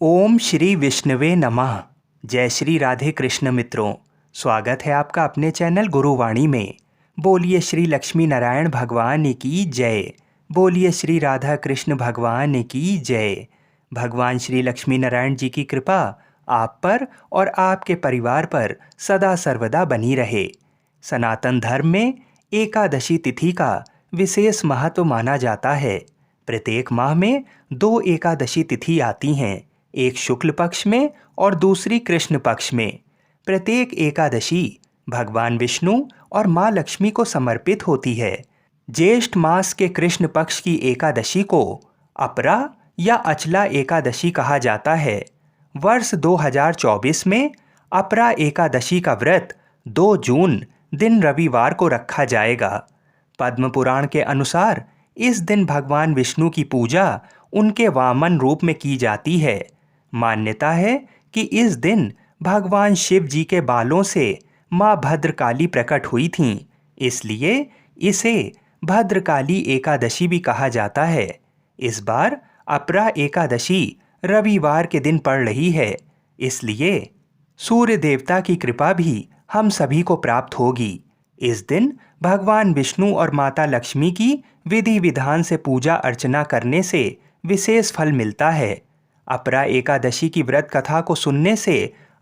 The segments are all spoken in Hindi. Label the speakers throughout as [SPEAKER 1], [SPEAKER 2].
[SPEAKER 1] ओम श्री विष्णुवे नमः। जय श्री राधे कृष्ण मित्रों, स्वागत है आपका अपने चैनल गुरुवाणी में। बोलिए श्री लक्ष्मी नारायण भगवान की जय। बोलिए श्री राधा कृष्ण भगवान की जय। भगवान श्री लक्ष्मी नारायण जी की कृपा आप पर और आपके परिवार पर सदा सर्वदा बनी रहे। सनातन धर्म में एकादशी तिथि का विशेष महत्व माना जाता है। प्रत्येक माह में 2 एकादशी तिथि आती हैं, एक शुक्ल पक्ष में और दूसरी कृष्ण पक्ष में। प्रत्येक एकादशी भगवान विष्णु और माँ लक्ष्मी को समर्पित होती है। ज्येष्ठ मास के कृष्ण पक्ष की एकादशी को अपरा या अचला एकादशी कहा जाता है। वर्ष 2024 में अपरा एकादशी का व्रत 2 जून दिन रविवार को रखा जाएगा। पद्म पुराण के अनुसार इस दिन भगवान विष्णु की पूजा उनके वामन रूप में की जाती है। मान्यता है कि इस दिन भगवान शिव जी के बालों से माँ भद्रकाली प्रकट हुई थीं, इसलिए इसे भद्रकाली एकादशी भी कहा जाता है। इस बार अपरा एकादशी रविवार के दिन पड़ रही है, इसलिए सूर्य देवता की कृपा भी हम सभी को प्राप्त होगी। इस दिन भगवान विष्णु और माता लक्ष्मी की विधि विधान से पूजा अर्चना करने से विशेष फल मिलता है। अपरा एकादशी की व्रत कथा को सुनने से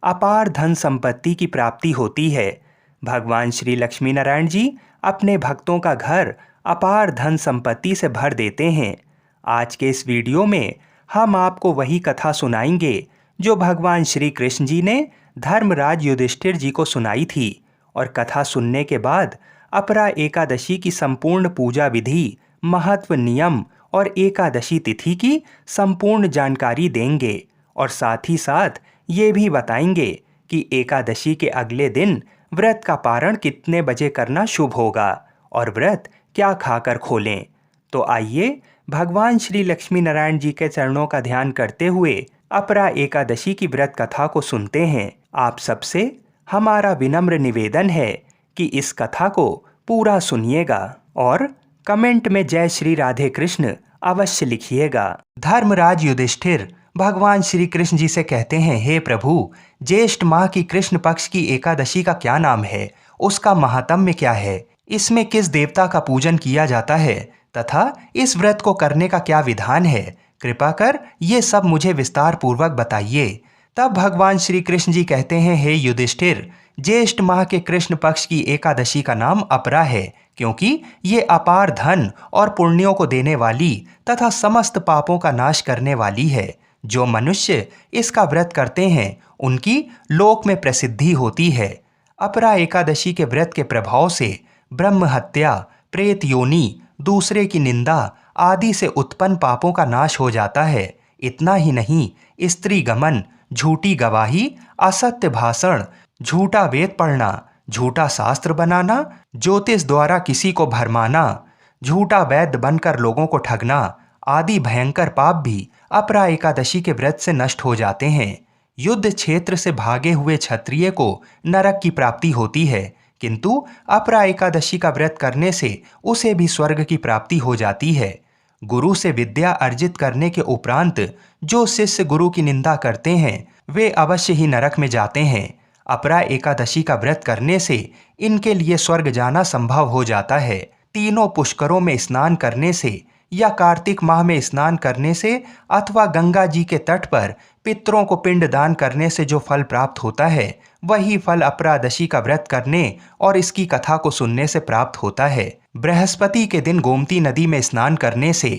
[SPEAKER 1] अपार धन संपत्ति की प्राप्ति होती है। भगवान श्री लक्ष्मी नारायण जी अपने भक्तों का घर अपार धन संपत्ति से भर देते हैं। आज के इस वीडियो में हम आपको वही कथा सुनाएंगे जो भगवान श्री कृष्ण जी ने धर्मराज युधिष्ठिर जी को सुनाई थी, और कथा सुनने के बाद अपरा एकादशी की संपूर्ण पूजा विधि, महत्व, नियम और एकादशी तिथि की संपूर्ण जानकारी देंगे। और साथ ही साथ ये भी बताएंगे कि एकादशी के अगले दिन व्रत का पारण कितने बजे करना शुभ होगा और व्रत क्या खाकर खोलें। तो आइए भगवान श्री लक्ष्मी नारायण जी के चरणों का ध्यान करते हुए अपरा एकादशी की व्रत कथा को सुनते हैं। आप सबसे हमारा विनम्र निवेदन है कि इस कथा को पूरा सुनिएगा और कमेंट में जय श्री राधे कृष्ण अवश्य लिखिएगा। धर्मराज युधिष्ठिर भगवान श्री कृष्ण जी से कहते हैं, हे प्रभु, ज्येष्ठ माह की कृष्ण पक्ष की एकादशी का क्या नाम है, उसका महात्म्य क्या है, इसमें किस देवता का पूजन किया जाता है तथा इस व्रत को करने का क्या विधान है, कृपा कर ये सब मुझे विस्तार पूर्वक बताइए। तब भगवान श्री कृष्ण जी कहते हैं, हे युधिष्ठिर, ज्येष्ठ माह के कृष्ण पक्ष की एकादशी का नाम अपरा है, क्योंकि ये अपार धन और पुण्यों को देने वाली तथा समस्त पापों का नाश करने वाली है। जो मनुष्य इसका व्रत करते हैं उनकी लोक में प्रसिद्धि होती है। अपरा एकादशी के व्रत के प्रभाव से ब्रह्म हत्या, प्रेत योनि, दूसरे की निंदा आदि से उत्पन्न पापों का नाश हो जाता है। इतना ही नहीं, स्त्री गमन, झूठी गवाही, असत्य भाषण, झूठा वेद पढ़ना, झूठा शास्त्र बनाना, ज्योतिष द्वारा किसी को भरमाना, झूठा वैद्य बनकर लोगों को ठगना आदि भयंकर पाप भी अपरा एकादशी के व्रत से नष्ट हो जाते हैं। युद्ध क्षेत्र से भागे हुए क्षत्रिय को नरक की प्राप्ति होती है, किंतु अपरा एकादशी का व्रत करने से उसे भी स्वर्ग की प्राप्ति हो जाती है। गुरु से विद्या अर्जित करने के उपरांत जो शिष्य गुरु की निंदा करते हैं वे अवश्य ही नरक में जाते हैं। अपरा एकादशी का व्रत करने से इनके लिए स्वर्ग जाना संभव हो जाता है। तीनों पुष्करों में स्नान करने से या कार्तिक माह में स्नान करने से अथवा गंगा जी के तट पर पितरों को पिंड दान करने से जो फल प्राप्त होता है वही फल अपरादशी का व्रत करने और इसकी कथा को सुनने से प्राप्त होता है। बृहस्पति के दिन गोमती नदी में स्नान करने से,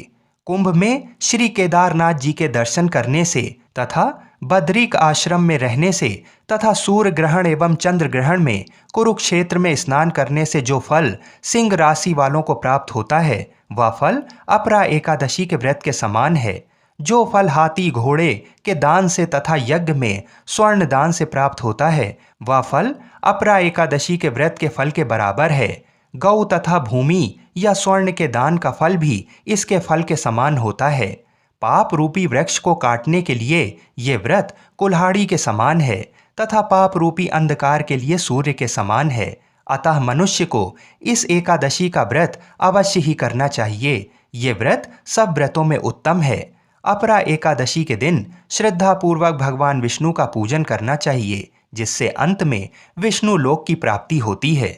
[SPEAKER 1] कुंभ में श्री केदारनाथ जी के दर्शन करने से तथा बद्रिक आश्रम में रहने से तथा सूर्य ग्रहण एवं चंद्र ग्रहण में कुरुक्षेत्र में स्नान करने से जो फल सिंह राशि वालों को प्राप्त होता है वह फल अपरा एकादशी के व्रत के समान है। जो फल हाथी घोड़े के दान से तथा यज्ञ में स्वर्ण दान से प्राप्त होता है वह फल अपरा एकादशी के व्रत के फल के बराबर है। गौ तथा भूमि या स्वर्ण के दान का फल भी इसके फल के समान होता है। पाप रूपी वृक्ष को काटने के लिए ये व्रत कुल्हाड़ी के समान है तथा पाप रूपी अंधकार के लिए सूर्य के समान है। अतः मनुष्य को इस एकादशी का व्रत अवश्य ही करना चाहिए। ये व्रत सब व्रतों में उत्तम है। अपरा एकादशी के दिन श्रद्धापूर्वक भगवान विष्णु का पूजन करना चाहिए, जिससे अंत में विष्णु लोक की प्राप्ति होती है।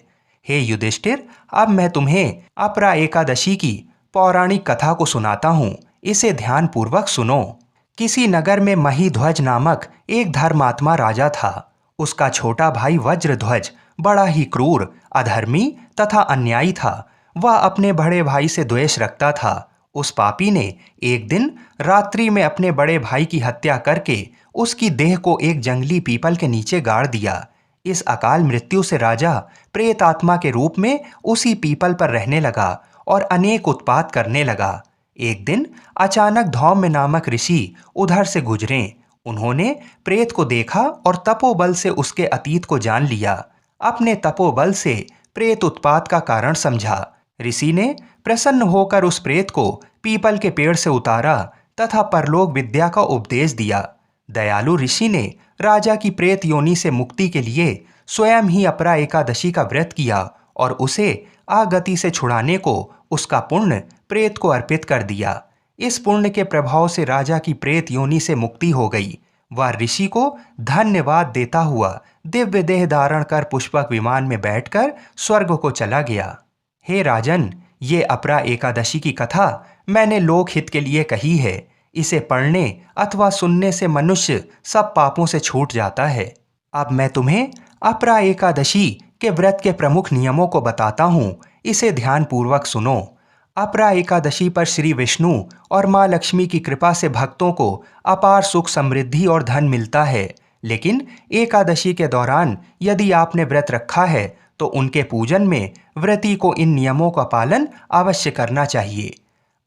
[SPEAKER 1] हे युधिष्ठिर, अब मैं तुम्हें अपरा एकादशी की पौराणिक कथा को सुनाता हूँ। इसे ध्यान पूर्वक सुनो। किसी नगर में महीध्वज नामक एक धर्मात्मा राजा था। उसका छोटा भाई वज्रध्वज बड़ा ही क्रूर, अधर्मी तथा अन्यायी था। वह अपने बड़े भाई से द्वेष रखता था। उस पापी ने एक दिन रात्रि में अपने बड़े भाई की हत्या करके उसकी देह को एक जंगली पीपल के नीचे गाड़ दिया। इस अकाल मृत्यु से राजा प्रेत आत्मा के रूप में उसी पीपल पर रहने लगा और अनेक उत्पात करने लगा। एक दिन अचानक धौम्य नामक ऋषि उधर से गुजरे। उन्होंने प्रेत को देखा और तपोबल से उसके अतीत को जान लिया। अपने तपोबल से प्रेत उत्पात का कारण समझा। ऋषि ने प्रसन्न होकर उस प्रेत को पीपल के पेड़ से उतारा तथा परलोक विद्या का उपदेश दिया। दयालु ऋषि ने राजा की प्रेत योनि से मुक्ति के लिए स्वयं ही अपरा एकादशी का व्रत किया और उसे आगति से छुड़ाने को उसका पुण्य प्रेत को अर्पित कर दिया। इस पुण्य के प्रभाव से राजा की प्रेत योनि से मुक्ति हो गई। वह ऋषि को धन्यवाद देता हुआ दिव्य देह धारण कर पुष्पक विमान में बैठकर स्वर्ग को चला गया। हे राजन, ये अपरा एकादशी की कथा मैंने लोकहित के लिए कही है। इसे पढ़ने अथवा सुनने से मनुष्य सब पापों से छूट जाता है। अब मैं तुम्हें अपरा एकादशी के व्रत के प्रमुख नियमों को बताता हूँ। इसे ध्यान पूर्वक सुनो। अपरा एकादशी पर श्री विष्णु और माँ लक्ष्मी की कृपा से भक्तों को अपार सुख, समृद्धि और धन मिलता है। लेकिन एकादशी के दौरान यदि आपने व्रत रखा है तो उनके पूजन में व्रती को इन नियमों का पालन अवश्य करना चाहिए।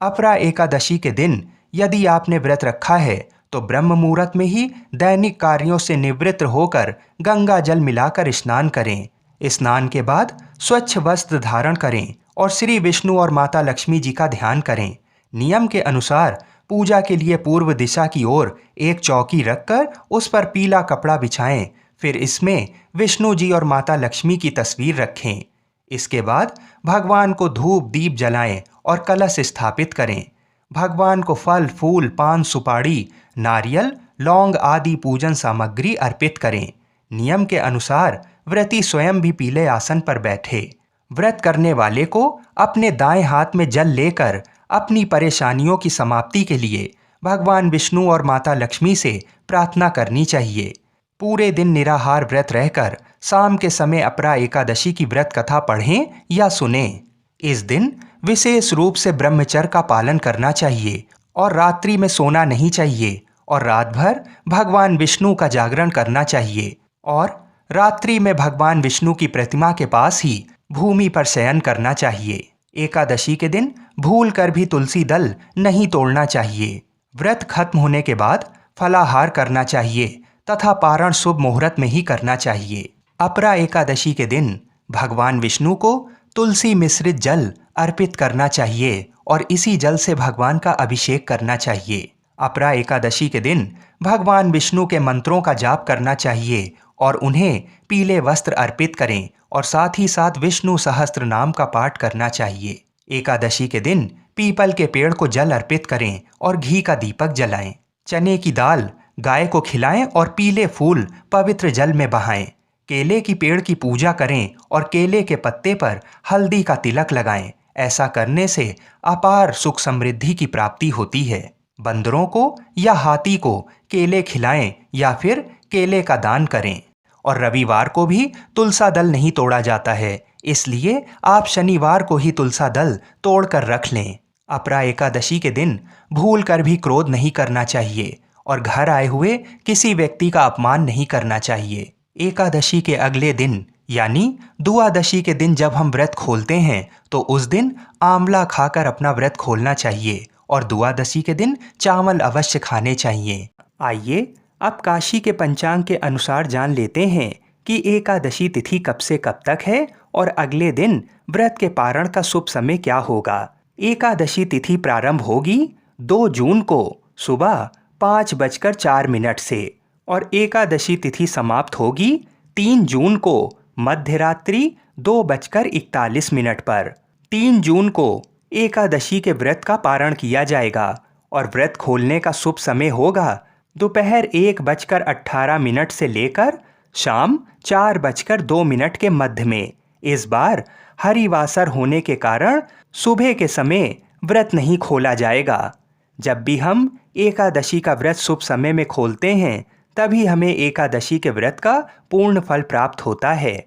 [SPEAKER 1] अपरा एकादशी के दिन यदि आपने व्रत रखा है तो ब्रह्म मुहूर्त में ही दैनिक कार्यों से निवृत्त होकर गंगा जल मिलाकर स्नान करें। स्नान के बाद स्वच्छ वस्त्र धारण करें और श्री विष्णु और माता लक्ष्मी जी का ध्यान करें। नियम के अनुसार पूजा के लिए पूर्व दिशा की ओर एक चौकी रखकर उस पर पीला कपड़ा बिछाएं। फिर इसमें विष्णु जी और माता लक्ष्मी की तस्वीर रखें। इसके बाद भगवान को धूप दीप जलाएं और कलश स्थापित करें। भगवान को फल, फूल, पान, सुपाड़ी, नारियल, लौंग आदि पूजन सामग्री अर्पित करें। नियम के अनुसार व्रती स्वयं भी पीले आसन पर बैठे। व्रत करने वाले को अपने दाएं हाथ में जल लेकर अपनी परेशानियों की समाप्ति के लिए भगवान विष्णु और माता लक्ष्मी से प्रार्थना करनी चाहिए। पूरे दिन निराहार व्रत रहकर शाम के समय अपरा एकादशी की व्रत कथा पढ़ें या सुनें। इस दिन विशेष रूप से ब्रह्मचर्य का पालन करना चाहिए और रात्रि में सोना नहीं चाहिए और रात भर भगवान विष्णु का जागरण करना चाहिए और रात्रि में भगवान विष्णु की प्रतिमा के पास ही भूमि पर शयन करना चाहिए। एकादशी के दिन भूल कर भी तुलसी दल नहीं तोड़ना चाहिए। व्रत खत्म होने के बाद फलाहार करना चाहिए तथा पारण शुभ मुहूर्त में ही करना चाहिए। अपरा एकादशी के दिन भगवान विष्णु को तुलसी मिश्रित जल अर्पित करना चाहिए और इसी जल से भगवान का अभिषेक करना चाहिए। अपरा एकादशी के दिन भगवान विष्णु के मंत्रों का जाप करना चाहिए और उन्हें पीले वस्त्र अर्पित करें और साथ ही साथ विष्णु सहस्त्र नाम का पाठ करना चाहिए। एकादशी के दिन पीपल के पेड़ को जल अर्पित करें और घी का दीपक जलाएं। चने की दाल गाय को खिलाएं और पीले फूल पवित्र जल में बहाएं। केले की पेड़ की पूजा करें और केले के पत्ते पर हल्दी का तिलक लगाएं। ऐसा करने से अपार सुख समृद्धि की प्राप्ति होती है। बंदरों को या हाथी को केले खिलाएं या फिर केले का दान करें। और रविवार को भी तुलसा दल नहीं तोड़ा जाता है, इसलिए आप शनिवार को ही तुलसा दल तोड़ कर रख लें। अपरा एकादशी के दिन भूल कर भी क्रोध नहीं करना चाहिए और घर आए हुए किसी व्यक्ति का अपमान नहीं करना चाहिए। एकादशी के अगले दिन यानी दुआदशी के दिन जब हम व्रत खोलते हैं तो उस दिन आंवला खाकर अपना व्रत खोलना चाहिए और दुआदशी के दिन चावल अवश्य खाने चाहिए। आइए अब काशी के पंचांग के अनुसार जान लेते हैं कि एकादशी तिथि कब से कब तक है और अगले दिन व्रत के पारण का शुभ समय क्या होगा। एकादशी तिथि प्रारंभ होगी 2 जून को सुबह 5:04 से और एकादशी तिथि समाप्त होगी 3 जून को मध्यरात्रि 2:41 पर। 3 जून को एकादशी के व्रत का पारण किया जाएगा और व्रत खोलने का शुभ समय होगा दोपहर 1:18 से लेकर शाम 4:02 के मध्य में। इस बार हरिवासर होने के कारण सुबह के समय व्रत नहीं खोला जाएगा। जब भी हम एकादशी का व्रत शुभ समय में खोलते हैं तभी हमें एकादशी के व्रत का पूर्ण फल प्राप्त होता है।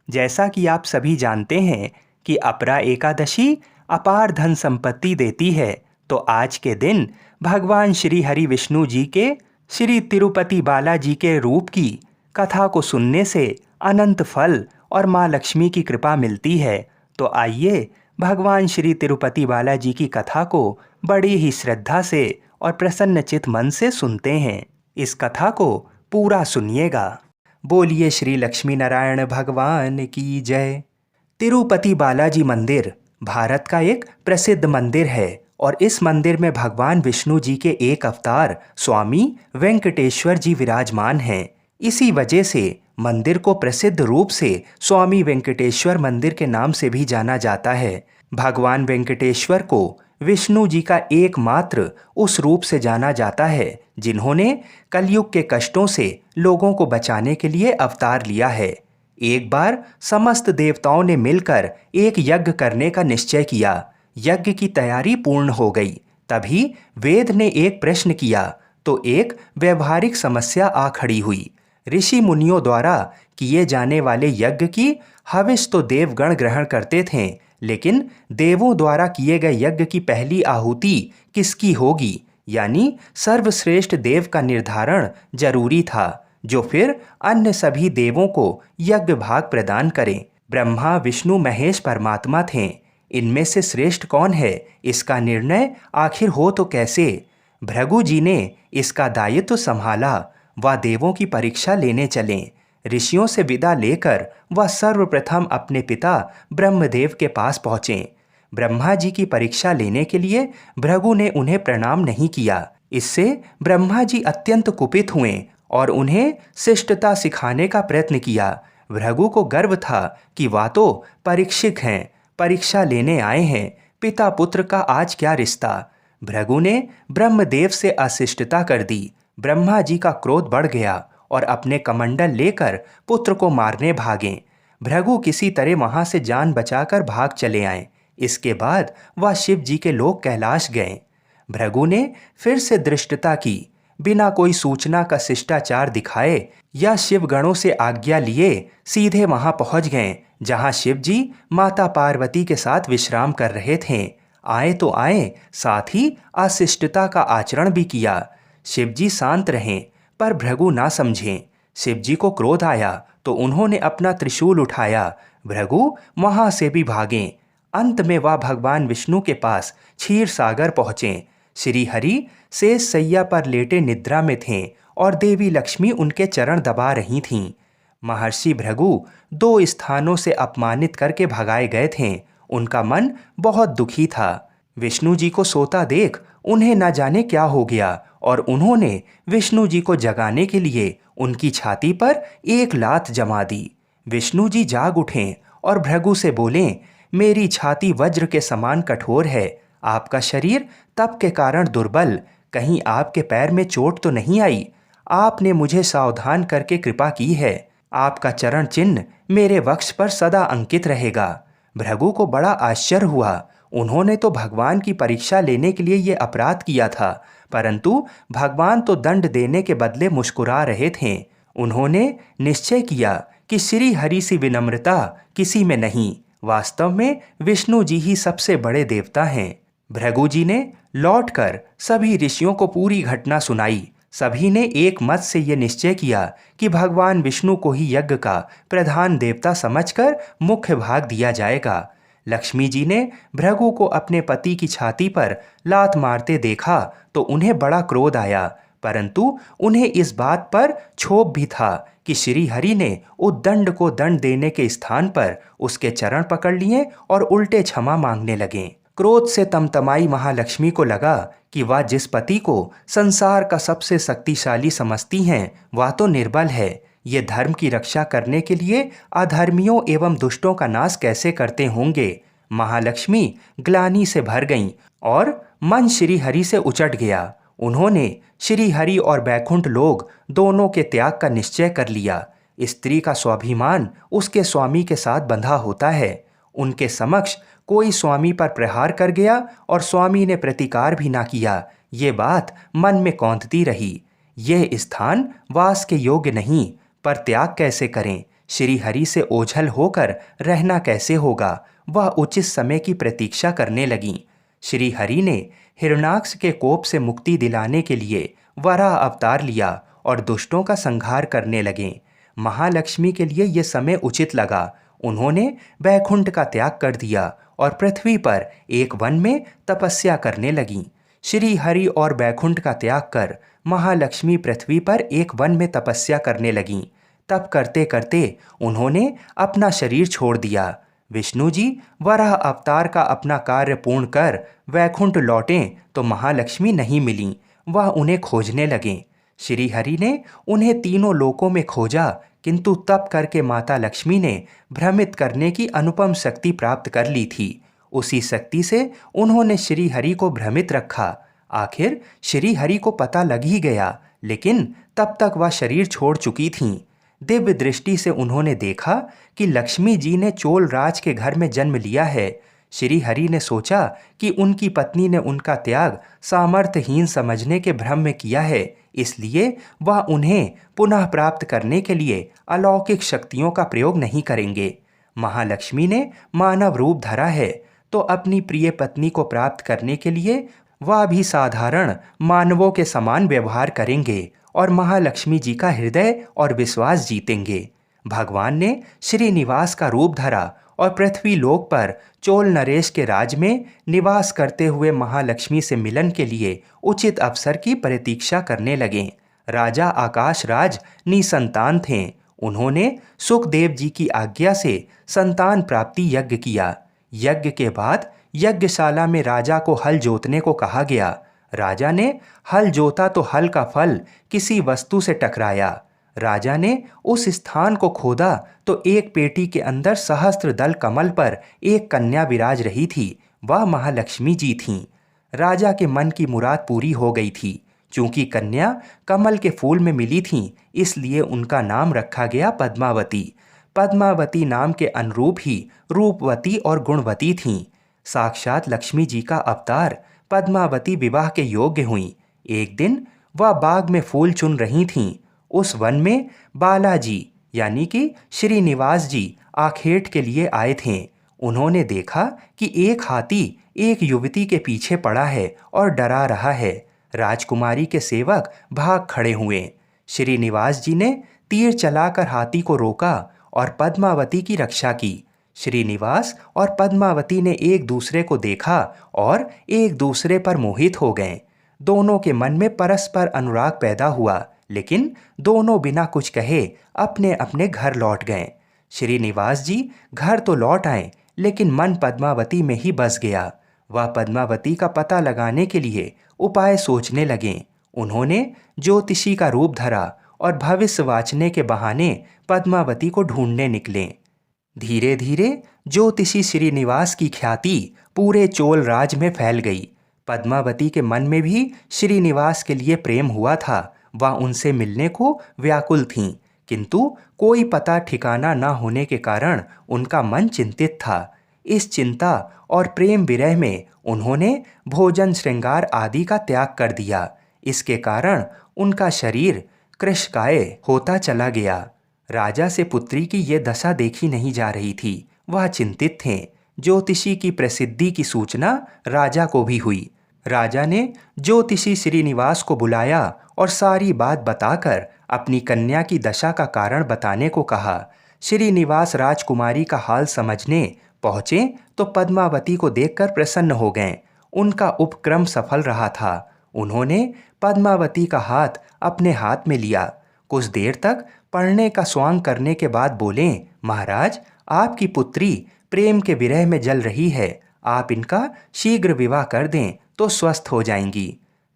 [SPEAKER 1] जैसा कि आप सभी जानते हैं कि अपरा एकादशी अपार धन संपत्ति देती है, तो आज के दिन भगवान श्री हरि विष्णु जी के श्री तिरुपति बालाजी के रूप की कथा को सुनने से अनंत फल और माँ लक्ष्मी की कृपा मिलती है। तो आइए भगवान श्री तिरुपति बालाजी की कथा को बड़ी ही श्रद्धा से और प्रसन्नचित मन से सुनते हैं। इस कथा को पूरा सुनिएगा। बोलिए श्री लक्ष्मी नारायण भगवान की जय। तिरुपति बालाजी मंदिर भारत का एक प्रसिद्ध मंदिर है और इस मंदिर में भगवान विष्णु जी के एक अवतार स्वामी वेंकटेश्वर जी विराजमान हैं। इसी वजह से मंदिर को प्रसिद्ध रूप से स्वामी वेंकटेश्वर मंदिर के नाम से भी जाना जाता है। भगवान वेंकटेश्वर को विष्णु जी का एकमात्र उस रूप से जाना जाता है जिन्होंने कलयुग के कष्टों से लोगों को बचाने के लिए अवतार लिया है। एक बार समस्त देवताओं ने मिलकर एक यज्ञ करने का निश्चय किया। यज्ञ की तैयारी पूर्ण हो गई। तभी वेद ने एक प्रश्न किया तो एक व्यवहारिक समस्या आ खड़ी हुई। ऋषि मुनियों द्वारा किए जाने वाले यज्ञ की हविष तो देवगण ग्रहण करते थे, लेकिन देवों द्वारा किए गए यज्ञ की पहली आहुति किसकी होगी, यानी सर्वश्रेष्ठ देव का निर्धारण जरूरी था, जो फिर अन्य सभी देवों को यज्ञ भाग प्रदान करें। ब्रह्मा विष्णु महेश परमात्मा थे। इनमें से श्रेष्ठ कौन है, इसका निर्णय आखिर हो तो कैसे। भृगु जी ने इसका दायित्व संभाला। वह देवों की परीक्षा लेने चले। ऋषियों से विदा लेकर वह सर्वप्रथम अपने पिता ब्रह्मदेव के पास पहुँचे। ब्रह्मा जी की परीक्षा लेने के लिए भृगु ने उन्हें प्रणाम नहीं किया। इससे ब्रह्मा जी अत्यंत कुपित हुए और उन्हें शिष्टता सिखाने का प्रयत्न किया। भृगु को गर्व था कि वह तो परीक्षक हैं, परीक्षा लेने आए हैं, पिता पुत्र का आज क्या रिश्ता। भृगु ने ब्रह्मदेव से अशिष्टता कर दी। ब्रह्मा जी का क्रोध बढ़ गया और अपने कमंडल लेकर पुत्र को मारने भागे। भृगु किसी तरह वहां से जान बचाकर भाग चले आए। इसके बाद वह शिव जी के लोक कैलाश गए। भृगु ने फिर से धृष्टता की। बिना कोई सूचना का शिष्टाचार दिखाए या शिव गणों से आज्ञा लिए सीधे वहां पहुंच गए जहां शिव जी माता पार्वती के साथ विश्राम कर रहे थे। आए तो आए, साथ ही अशिष्टता का आचरण भी किया। शिव जी शांत रहे पर भृगु ना समझे। शिव जी को क्रोध आया तो उन्होंने अपना त्रिशूल उठाया। भृगु वहां से भी भागे। अंत में वह भगवान विष्णु के पास क्षीर सागर पहुंचे। श्री हरि शेष सैया पर लेटे निद्रा में थे और देवी लक्ष्मी उनके चरण दबा रही थीं। महर्षि भृगु 2 स्थानों से अपमानित करके भगाए गए थे। उनका मन बहुत दुखी था। विष्णु जी को सोता देख उन्हें न जाने क्या हो गया और उन्होंने विष्णु जी को जगाने के लिए उनकी छाती पर एक लात जमा दी। विष्णु जी जाग उठे और भृगु से बोले, मेरी छाती वज्र के समान कठोर है। आपका शरीर तप के कारण दुर्बल, कहीं आपके पैर में चोट तो नहीं आई। आपने मुझे सावधान करके कृपा की है। आपका चरण चिन्ह मेरे वक्ष पर सदा अंकित रहेगा। भृगु को बड़ा आश्चर्य हुआ। उन्होंने तो भगवान की परीक्षा लेने के लिए ये अपराध किया था, परंतु भगवान तो दंड देने के बदले मुस्कुरा रहे थे। उन्होंने निश्चय किया कि श्री हरि सी विनम्रता किसी में नहीं। वास्तव में विष्णु जी ही सबसे बड़े देवता हैं। भृगु जी ने लौटकर सभी ऋषियों को पूरी घटना सुनाई। सभी ने एक मत से यह निश्चय किया कि भगवान विष्णु को ही यज्ञ का प्रधान देवता समझकर मुख्य भाग दिया जाएगा। लक्ष्मी जी ने भृगु को अपने पति की छाती पर लात मारते देखा तो उन्हें बड़ा क्रोध आया, परंतु उन्हें इस बात पर क्षोभ भी था कि श्री हरि ने उद्दंड को दंड देने के स्थान पर उसके चरण पकड़ लिए और उल्टे क्षमा मांगने लगे। क्रोध से तमतमाई महालक्ष्मी को लगा कि वह जिस पति को संसार का सबसे शक्तिशाली समझती हैं वह तो निर्बल है। ये धर्म की रक्षा करने के लिए अधर्मियों एवं दुष्टों का नाश कैसे करते होंगे। महालक्ष्मी ग्लानि से भर गईं और मन श्री हरि से उचट गया। उन्होंने श्री हरि और बैकुंठ लोग दोनों के त्याग का निश्चय कर लिया। स्त्री का स्वाभिमान उसके स्वामी के साथ बंधा होता है। उनके समक्ष कोई स्वामी पर प्रहार कर गया और स्वामी ने प्रतिकार भी ना किया, ये बात मन में कौंधती रही। यह स्थान वास के योग्य नहीं, पर त्याग कैसे करें? श्री हरि से ओझल होकर रहना कैसे होगा? वह उचित समय की प्रतीक्षा करने लगीं। श्री हरि ने हिरण्याक्ष के कोप से मुक्ति दिलाने के लिए वराह अवतार लिया और दुष्टों का संहार करने लगे। महालक्ष्मी के लिए यह समय उचित लगा। उन्होंने बैकुंठ का त्याग कर दिया और पृथ्वी पर एक वन में तपस्या करने लगीं। श्री हरि और बैकुंठ का त्याग कर महालक्ष्मी पृथ्वी पर एक वन में तपस्या करने लगीं। तप करते करते उन्होंने अपना शरीर छोड़ दिया। विष्णु जी वराह अवतार का अपना कार्य पूर्ण कर वैकुंठ लौटें तो महालक्ष्मी नहीं मिलीं। वह उन्हें खोजने लगें। श्री हरि ने उन्हें तीनों लोकों में खोजा, किंतु तप करके माता लक्ष्मी ने भ्रमित करने की अनुपम शक्ति प्राप्त कर ली थी। उसी शक्ति से उन्होंने श्री हरि को भ्रमित रखा। आखिर श्री हरि को पता लग ही गया, लेकिन तब तक वह शरीर छोड़ चुकी थीं। दिव्य दृष्टि से उन्होंने देखा कि लक्ष्मी जी ने चोल राज के घर में जन्म लिया है। श्री हरि ने सोचा कि उनकी पत्नी ने उनका त्याग सामर्थ्यहीन समझने के भ्रम में किया है, इसलिए वह उन्हें पुनः प्राप्त करने के लिए अलौकिक शक्तियों का प्रयोग नहीं करेंगे। महालक्ष्मी ने मानव रूप धरा है, तो अपनी प्रिय पत्नी को प्राप्त करने के लिए वह भी साधारण मानवों के समान व्यवहार करेंगे और महालक्ष्मी जी का हृदय और विश्वास जीतेंगे। भगवान ने श्रीनिवास का रूप धरा और पृथ्वी लोक पर चोल नरेश के राज में निवास करते हुए महालक्ष्मी से मिलन के लिए उचित अवसर की प्रतीक्षा करने लगे। राजा आकाश राज निसंतान थे। उन्होंने सुखदेव जी की आज्ञा से संतान प्राप्ति यज्ञ किया। यज्ञ के बाद यज्ञशाला में राजा को हल जोतने को कहा गया। राजा ने हल जोता तो हल का फल किसी वस्तु से टकराया। राजा ने उस स्थान को खोदा तो एक पेटी के अंदर सहस्त्र दल कमल पर एक कन्या विराज रही थी। वह महालक्ष्मी जी थीं। राजा के मन की मुराद पूरी हो गई थी। चूंकि कन्या कमल के फूल में मिली थीं, इसलिए उनका नाम रखा गया पद्मावती। पद्मावती नाम के अनुरूप ही रूपवती और गुणवती थीं। साक्षात लक्ष्मी जी का अवतार पद्मावती विवाह के योग्य हुईं। एक दिन वह बाग में फूल चुन रही थीं। उस वन में बालाजी यानी कि श्रीनिवास जी आखेट के लिए आए थे। उन्होंने देखा कि एक हाथी एक युवती के पीछे पड़ा है और डरा रहा है। राजकुमारी के सेवक भाग खड़े हुए। श्रीनिवास जी ने तीर चलाकर हाथी को रोका और पद्मावती की रक्षा की। श्रीनिवास और पद्मावती ने एक दूसरे को देखा और एक दूसरे पर मोहित हो गए। दोनों के मन में परस्पर अनुराग पैदा हुआ, लेकिन दोनों बिना कुछ कहे अपने अपने घर लौट गए। श्रीनिवास जी घर तो लौट आए, लेकिन मन पद्मावती में ही बस गया। वह पद्मावती का पता लगाने के लिए उपाय सोचने लगे। उन्होंने ज्योतिषी का रूप धरा और भविष्य वाचने के बहाने पद्मावती को ढूंढने निकले। धीरे धीरे ज्योतिषी श्रीनिवास की ख्याति पूरे चोल राज में फैल गई। पद्मावती के मन में भी श्रीनिवास के लिए प्रेम हुआ था। वह उनसे मिलने को व्याकुल थीं, किंतु कोई पता ठिकाना न होने के कारण उनका मन चिंतित था। इस चिंता और प्रेम विरह में उन्होंने भोजन श्रृंगार आदि का त्याग कर दिया। इसके कारण उनका शरीर कृशकाय होता चला गया। राजा से पुत्री की ये दशा देखी नहीं जा रही थी। वह चिंतित थे। ज्योतिषी की प्रसिद्धि की सूचना राजा को भी हुई। राजा ने ज्योतिषी श्रीनिवास को बुलाया और सारी बात बताकर अपनी कन्या की दशा का कारण बताने को कहा। श्रीनिवास राजकुमारी का हाल समझने पहुँचे तो पद्मावती को देखकर प्रसन्न हो गए। उनका उपक्रम सफल रहा था। उन्होंने पद्मावती का हाथ अपने हाथ में लिया। कुछ देर तक पढ़ने का स्वांग करने के बाद बोले, महाराज, आपकी पुत्री प्रेम के विरह में जल रही है। आप इनका शीघ्र विवाह कर दें तो स्वस्थ हो जाएंगी।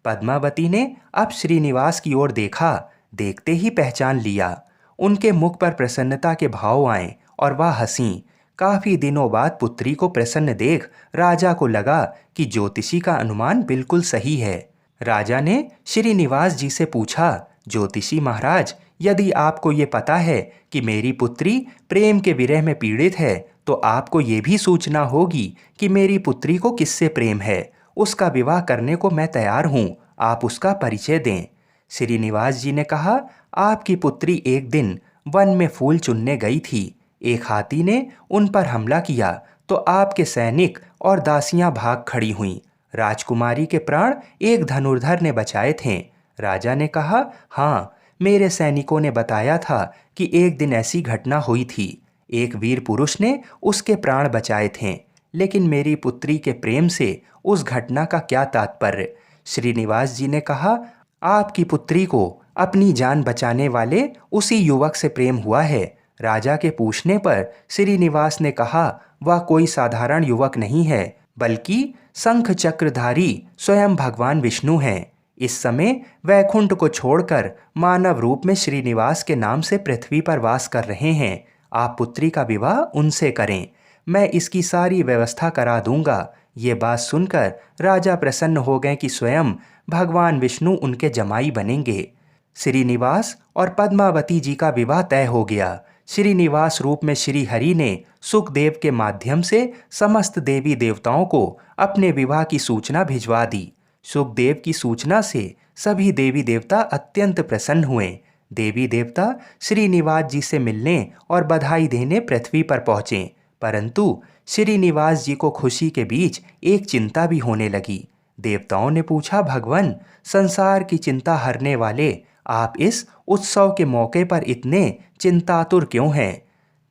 [SPEAKER 1] पद्मावती ने अब श्रीनिवास की ओर देखा। देखते ही पहचान लिया। उनके मुख पर प्रसन्नता के भाव आए और वह हंसी। काफी दिनों बाद पुत्री को प्रसन्न देख राजा को लगा कि ज्योतिषी का अनुमान बिल्कुल सही है। राजा ने श्रीनिवास जी से पूछा, ज्योतिषी महाराज, यदि आपको ये पता है कि मेरी पुत्री प्रेम के विरह में पीड़ित है, तो आपको ये भी सूचना होगी कि मेरी पुत्री को किससे प्रेम है। उसका विवाह करने को मैं तैयार हूँ, आप उसका परिचय दें। श्रीनिवास जी ने कहा, आपकी पुत्री एक दिन वन में फूल चुनने गई थी। एक हाथी ने उन पर हमला किया तो आपके सैनिक और दासियां भाग खड़ी हुईं। राजकुमारी के प्राण एक धनुर्धर ने बचाए थे। राजा ने कहा, हाँ, मेरे सैनिकों ने बताया था कि एक दिन ऐसी घटना हुई थी। एक वीर पुरुष ने उसके प्राण बचाए थे, लेकिन मेरी पुत्री के प्रेम से उस घटना का क्या तात्पर्य। श्रीनिवास जी ने कहा, आपकी पुत्री को अपनी जान बचाने वाले उसी युवक से प्रेम हुआ है। राजा के पूछने पर श्रीनिवास ने कहा, वह कोई साधारण युवक नहीं है, बल्कि शंख चक्रधारी स्वयं भगवान विष्णु हैं। इस समय वैकुंठ को छोड़कर मानव रूप में श्रीनिवास के नाम से पृथ्वी पर वास कर रहे हैं। आप पुत्री का विवाह उनसे करें, मैं इसकी सारी व्यवस्था करा दूंगा। ये बात सुनकर राजा प्रसन्न हो गए कि स्वयं भगवान विष्णु उनके जमाई बनेंगे। श्रीनिवास और पद्मावती जी का विवाह तय हो गया। श्रीनिवास रूप में श्री हरि ने सुखदेव के माध्यम से समस्त देवी देवताओं को अपने विवाह की सूचना भिजवा दी। सुखदेव की सूचना से सभी देवी देवता अत्यंत प्रसन्न हुए। देवी देवता श्रीनिवास जी से मिलने और बधाई देने पृथ्वी पर पहुंचे, परंतु श्रीनिवास जी को खुशी के बीच एक चिंता भी होने लगी। देवताओं ने पूछा, भगवान, संसार की चिंता हरने वाले आप इस उत्सव के मौके पर इतने चिंतातुर क्यों हैं।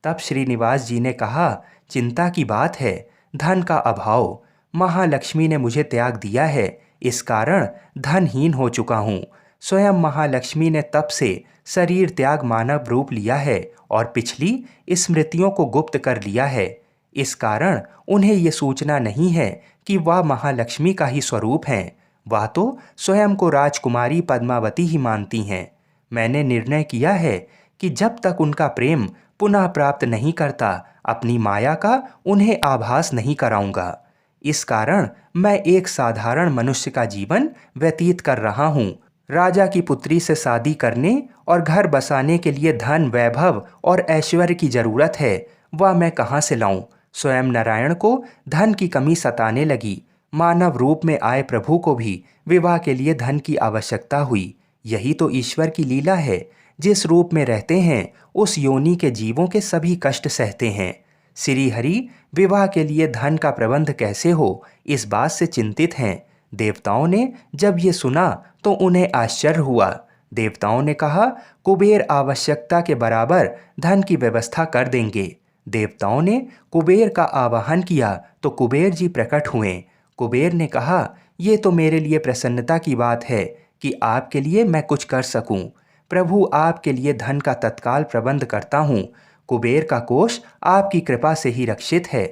[SPEAKER 1] तब श्रीनिवास जी ने कहा, चिंता की बात है, धन का अभाव। महालक्ष्मी ने मुझे त्याग दिया है, इस कारण धनहीन हो चुका हूँ। स्वयं महालक्ष्मी ने तब से शरीर त्याग मानव रूप लिया है और पिछली स्मृतियों को गुप्त कर लिया है। इस कारण उन्हें ये सूचना नहीं है कि वह महालक्ष्मी का ही स्वरूप हैं। वह तो स्वयं को राजकुमारी पद्मावती ही मानती हैं। मैंने निर्णय किया है कि जब तक उनका प्रेम पुनः प्राप्त नहीं करता, अपनी माया का उन्हें आभास नहीं कराऊंगा। इस कारण मैं एक साधारण मनुष्य का जीवन व्यतीत कर रहा हूँ। राजा की पुत्री से शादी करने और घर बसाने के लिए धन, वैभव और ऐश्वर्य की जरूरत है, वह मैं कहाँ से लाऊं। स्वयं नारायण को धन की कमी सताने लगी। मानव रूप में आए प्रभु को भी विवाह के लिए धन की आवश्यकता हुई। यही तो ईश्वर की लीला है। जिस रूप में रहते हैं उस योनि के जीवों के सभी कष्ट सहते हैं। श्री हरि विवाह के लिए धन का प्रबंध कैसे हो, इस बात से चिंतित हैं। देवताओं ने जब ये सुना तो उन्हें आश्चर्य हुआ। देवताओं ने कहा, कुबेर आवश्यकता के बराबर धन की व्यवस्था कर देंगे। देवताओं ने कुबेर का आवाहन किया तो कुबेर जी प्रकट हुए। कुबेर ने कहा, ये तो मेरे लिए प्रसन्नता की बात है कि आपके लिए मैं कुछ कर सकूं। प्रभु, आपके लिए धन का तत्काल प्रबंध करता हूँ। कुबेर का कोष आपकी कृपा से ही रक्षित है।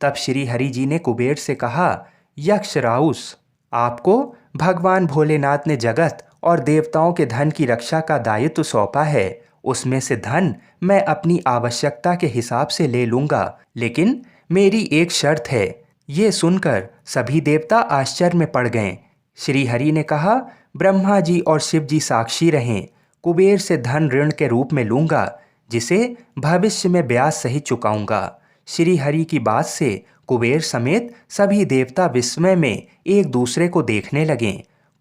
[SPEAKER 1] तब श्री हरि जी ने कुबेर से कहा, यक्ष राउस, आपको भगवान भोलेनाथ ने जगत और देवताओं के धन की रक्षा का दायित्व सौंपा है। उसमें से धन मैं अपनी आवश्यकता के हिसाब से ले लूंगा, लेकिन मेरी एक शर्त है। ये सुनकर सभी देवता आश्चर्य में पड़ गए। श्री हरि ने कहा, ब्रह्मा जी और शिव जी साक्षी रहें, कुबेर से धन ऋण के रूप में लूंगा, जिसे भविष्य में ब्याज सहित चुकाऊंगा। श्री हरि की बात से कुबेर समेत सभी देवता विस्मय में एक दूसरे को देखने लगे।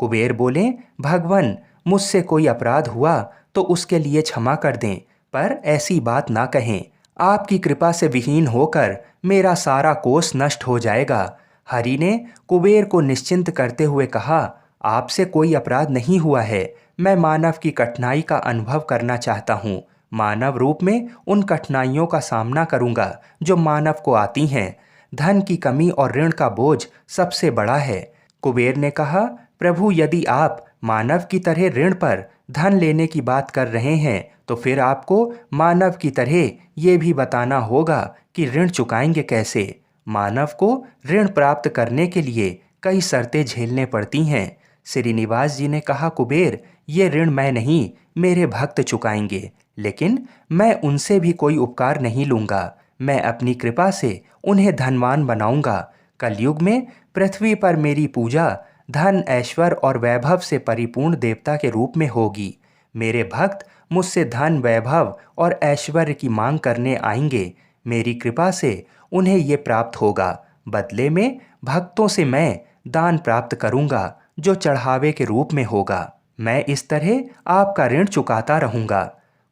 [SPEAKER 1] कुबेर बोले, भगवान, मुझसे कोई अपराध हुआ तो उसके लिए क्षमा कर दें, पर ऐसी बात ना कहें। आपकी कृपा से विहीन होकर मेरा सारा कोष नष्ट हो जाएगा। हरि ने कुबेर को निश्चिंत करते हुए कहा, आपसे कोई अपराध नहीं हुआ है। मैं मानव की कठिनाई का अनुभव करना चाहता हूँ। मानव रूप में उन कठिनाइयों का सामना करूँगा जो मानव को आती हैं। धन की कमी और ऋण का बोझ सबसे बड़ा है। कुबेर ने कहा, प्रभु, यदि आप मानव की तरह ऋण पर धन लेने की बात कर रहे हैं तो फिर आपको मानव की तरह ये भी बताना होगा कि ऋण चुकाएंगे कैसे। मानव को ऋण प्राप्त करने के लिए कई शर्तें झेलने पड़ती हैं। श्रीनिवास जी ने कहा, कुबेर, ये ऋण मैं नहीं, मेरे भक्त चुकाएंगे, लेकिन मैं उनसे भी कोई उपकार नहीं लूँगा। मैं अपनी कृपा से उन्हें धनवान बनाऊंगा। कलयुग में पृथ्वी पर मेरी पूजा धन, ऐश्वर्य और वैभव से परिपूर्ण देवता के रूप में होगी। मेरे भक्त मुझसे धन, वैभव और ऐश्वर्य की मांग करने आएंगे। मेरी कृपा से उन्हें ये प्राप्त होगा। बदले में भक्तों से मैं दान प्राप्त करूंगा जो चढ़ावे के रूप में होगा। मैं इस तरह आपका ऋण चुकाता रहूंगा।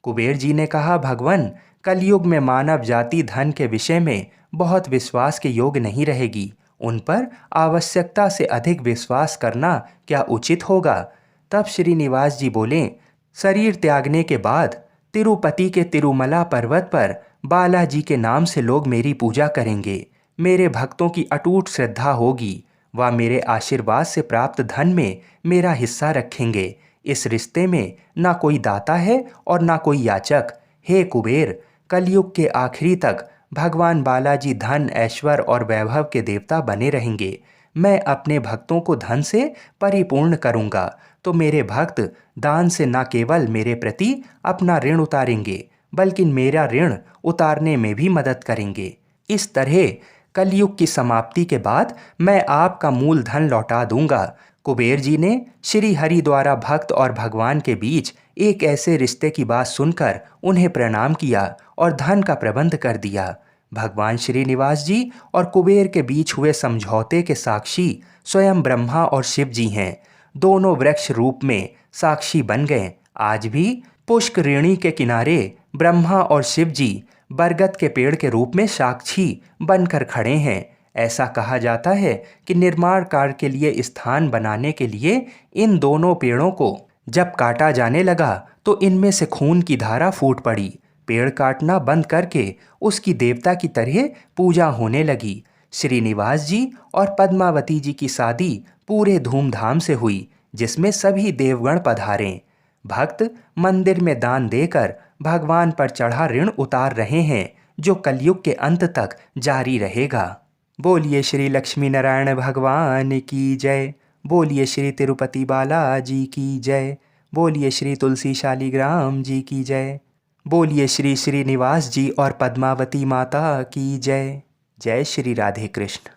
[SPEAKER 1] कुबेर जी ने कहा, भगवान, कलयुग में मानव जाति धन के विषय में बहुत विश्वास के योग्य नहीं रहेगी। उन पर आवश्यकता से अधिक विश्वास करना क्या उचित होगा? तब श्रीनिवास जी बोले, शरीर त्यागने के बाद तिरुपति के तिरुमला पर्वत पर बालाजी के नाम से लोग मेरी पूजा करेंगे। मेरे भक्तों की अटूट श्रद्धा होगी। वह मेरे आशीर्वाद से प्राप्त धन में मेरा हिस्सा रखेंगे। इस रिश्ते में ना कोई दाता है और ना कोई याचक। हे कुबेर, कलयुग के आखिरी तक भगवान बालाजी धन, ऐश्वर्य और वैभव के देवता बने रहेंगे। मैं अपने भक्तों को धन से परिपूर्ण करूंगा तो मेरे भक्त दान से न केवल मेरे प्रति अपना ऋण उतारेंगे बल्कि मेरा ऋण उतारने में भी मदद करेंगे। इस तरह कलयुग की समाप्ति के बाद मैं आपका मूल धन लौटा दूंगा। कुबेर जी ने श्री हरि द्वारा भक्त और भगवान के बीच एक ऐसे रिश्ते की बात सुनकर उन्हें प्रणाम किया और धन का प्रबंध कर दिया। भगवान श्रीनिवास जी और कुबेर के बीच हुए समझौते के साक्षी स्वयं ब्रह्मा और शिव जी हैं। दोनों वृक्ष रूप में साक्षी बन गए। आज भी पुष्करिणी के किनारे ब्रह्मा और शिव जी बरगद के पेड़ के रूप में साक्षी बनकर खड़े हैं। ऐसा कहा जाता है कि निर्माण कार्य के लिए स्थान बनाने के लिए इन दोनों पेड़ों को जब काटा जाने लगा तो इनमें से खून की धारा फूट पड़ी। पेड़ काटना बंद करके उसकी देवता की तरह पूजा होने लगी। श्रीनिवास जी और पद्मावती जी की शादी पूरे धूमधाम से हुई, जिसमें सभी देवगण पधारे। भक्त मंदिर में दान देकर भगवान पर चढ़ा ऋण उतार रहे हैं, जो कलयुग के अंत तक जारी रहेगा। बोलिए श्री लक्ष्मी नारायण भगवान की जय। बोलिए श्री तिरुपति बालाजी की जय। बोलिए श्री तुलसी शालिग्राम जी की जय। बोलिए श्री श्रीनिवास जी और पद्मावती माता की जय। जय श्री राधे कृष्ण।